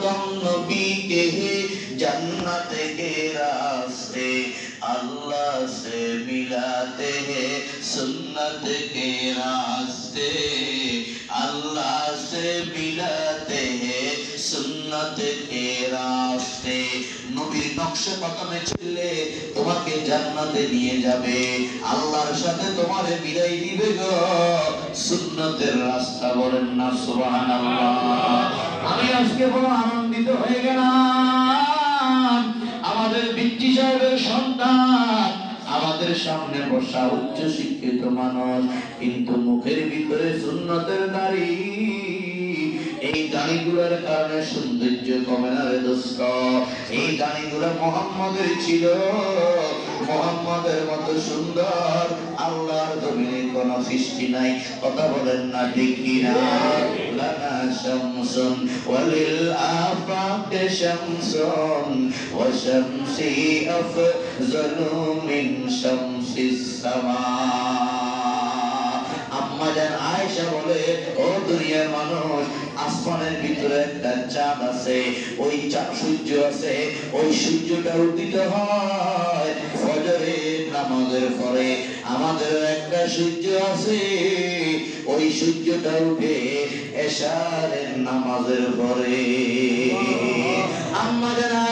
तुम नबी के जन्नत के रास्ते अल्लाह से मिलाते हैं सुन्नत के रास्ते अल्लाह से मिलाते हैं सुन्नत के रास्ते নবীর নকশা কদমে চললে তোমাকে জান্নাতে নিয়ে যাবে আল্লাহর সাথে তোমারে বিদায় দিবে গো সুন্নতের রাস্তা বলেন না সুবহানাল্লাহ আমি আজকে বড় আনন্দিত হয়ে গেলাম আমাদের বিটি সাহেবের সন্তান আমাদের সামনে বসা উচ্চ শিক্ষিত মানুষ কিন্তু মুখের ভিতরে সুন্নতের দাড়ি এই দাড়িগুলোর কারণে সৌন্দর্য কমে না রে দোস্ত এই দাড়িগুলো মুহাম্মদের ছিল মুহাম্মদের মতো সুন্দর আল্লাহর জমিনে কোনো সৃষ্টি নাই কথা বলেন না ঠিক কিনা লানা শামসুন ওয়ালিল আফাক শামসুন ওয়া শামসি আফজালু মিন শামসিস সামা আম্মা জান আয়েশা বলে ও দুনিয়ার মানুষ আসমানের ভিতরে একটা চাঁদ আছে ওই চাঁদ সূর্য আছে ওই সূর্যটা উদিত হয় ফজরের নামাজের পরে আমাদের একটা সূর্য আছে ওই সূর্যটা উঠে এশারের নামাজের পরে আম্মা জান